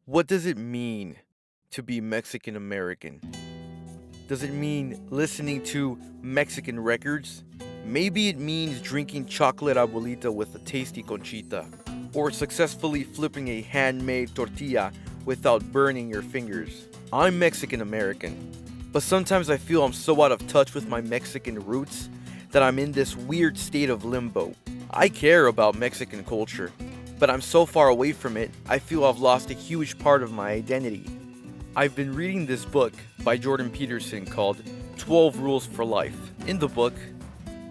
What does it mean to be Mexican American? Does it mean listening to Mexican records? Maybe it means drinking chocolate abuelita with a tasty conchita, or successfully flipping a handmade tortilla without burning your fingers. I'm Mexican American, but sometimes I feel I'm so out of touch with my Mexican roots that I'm in this weird state of limbo. I care about Mexican culture, but I'm so far away from it, I feel I've lost a huge part of my identity. I've been reading this book by Jordan Peterson called 12 Rules for Life. In the book,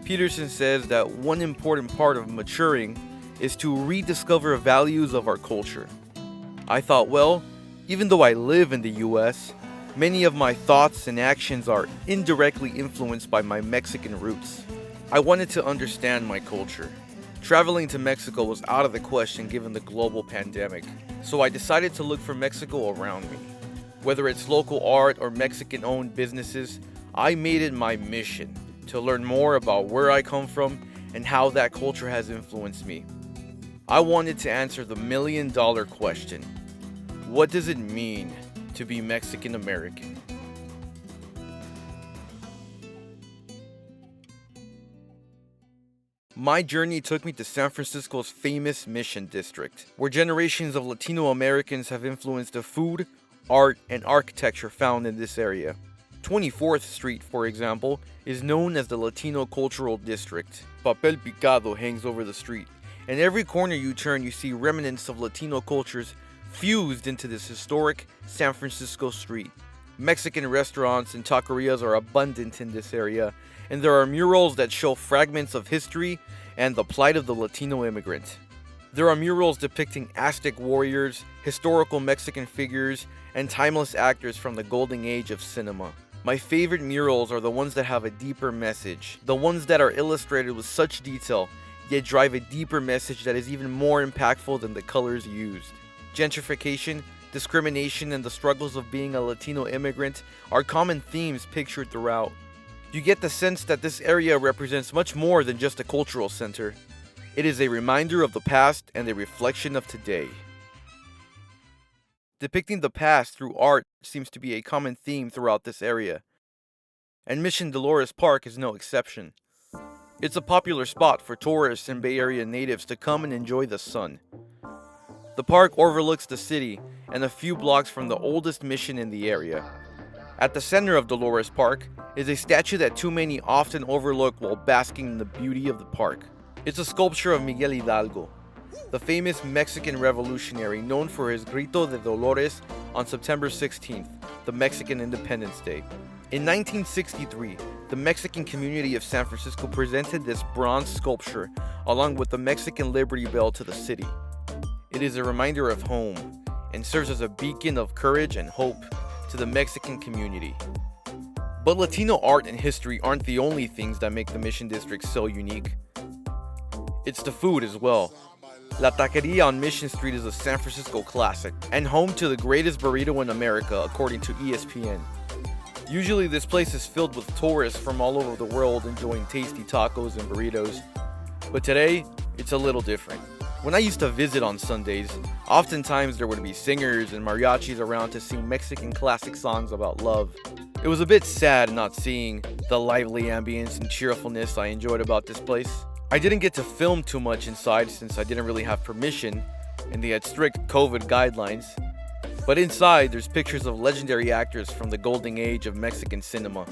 Peterson says that one important part of maturing is to rediscover values of our culture. I thought, well, even though I live in the US, many of my thoughts and actions are indirectly influenced by my Mexican roots. I wanted to understand my culture. Traveling to Mexico was out of the question given the global pandemic, so I decided to look for Mexico around me. Whether it's local art or Mexican-owned businesses, I made it my mission to learn more about where I come from and how that culture has influenced me. I wanted to answer the million-dollar question: what does it mean to be Mexican American? My journey took me to San Francisco's famous Mission District, where generations of Latino Americans have influenced the food, art, and architecture found in this area. 24th Street, for example, is known as the Latino Cultural District. Papel picado hangs over the street, and every corner you turn you see remnants of Latino cultures fused into this historic San Francisco street. Mexican restaurants and taquerias are abundant in this area, and there are murals that show fragments of history and the plight of the Latino immigrant. There are murals depicting Aztec warriors, historical Mexican figures, and timeless actors from the golden age of cinema. My favorite murals are the ones that have a deeper message, the ones that are illustrated with such detail, yet drive a deeper message that is even more impactful than the colors used. Gentrification, discrimination, and the struggles of being a Latino immigrant are common themes pictured throughout. You get the sense that this area represents much more than just a cultural center. It is a reminder of the past and a reflection of today. Depicting the past through art seems to be a common theme throughout this area, and Mission Dolores Park is no exception. It's a popular spot for tourists and Bay Area natives to come and enjoy the sun. The park overlooks the city and a few blocks from the oldest mission in the area. At the center of Dolores Park is a statue that too many often overlook while basking in the beauty of the park. It's a sculpture of Miguel Hidalgo, the famous Mexican revolutionary known for his Grito de Dolores on September 16th, the Mexican Independence Day. In 1963, the Mexican community of San Francisco presented this bronze sculpture along with the Mexican Liberty Bell to the city. It is a reminder of home and serves as a beacon of courage and hope to the Mexican community. But Latino art and history aren't the only things that make the Mission District so unique. It's the food as well. La Taqueria on Mission Street is a San Francisco classic and home to the greatest burrito in America, according to ESPN. Usually this place is filled with tourists from all over the world enjoying tasty tacos and burritos, but today it's a little different. When I used to visit on Sundays, oftentimes there would be singers and mariachis around to sing Mexican classic songs about love. It was a bit sad not seeing the lively ambience and cheerfulness I enjoyed about this place. I didn't get to film too much inside since I didn't really have permission and they had strict COVID guidelines. But inside, there's pictures of legendary actors from the golden age of Mexican cinema,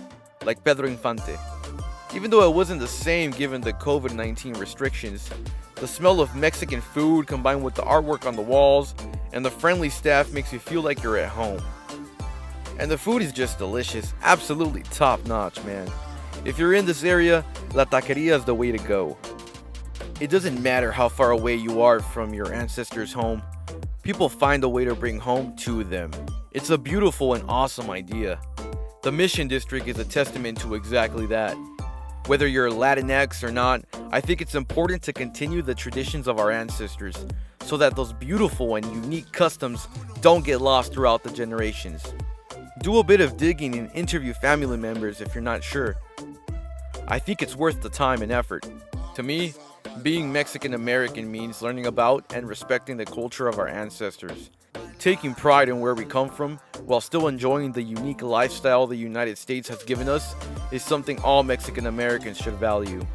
like Pedro Infante. Even though it wasn't the same given the COVID-19 restrictions, the smell of Mexican food combined with the artwork on the walls and the friendly staff makes you feel like you're at home. And the food is just delicious, absolutely top notch, man. If you're in this area, La Taqueria is the way to go. It doesn't matter how far away you are from your ancestors' home, people find a way to bring home to them. It's a beautiful and awesome idea. The Mission District is a testament to exactly that. Whether you're Latinx or not, I think it's important to continue the traditions of our ancestors so that those beautiful and unique customs don't get lost throughout the generations. Do a bit of digging and interview family members if you're not sure. I think it's worth the time and effort. To me, being Mexican American means learning about and respecting the culture of our ancestors. Taking pride in where we come from, while still enjoying the unique lifestyle the United States has given us, is something all Mexican Americans should value.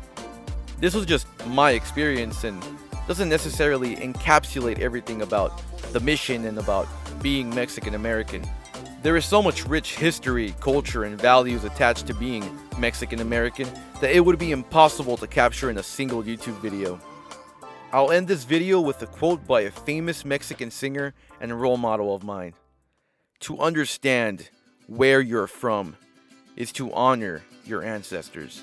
This was just my experience and doesn't necessarily encapsulate everything about the mission and about being Mexican American. There is so much rich history, culture, and values attached to being Mexican American that it would be impossible to capture in a single YouTube video. I'll end this video with a quote by a famous Mexican singer and role model of mine. To understand where you're from is to honor your ancestors.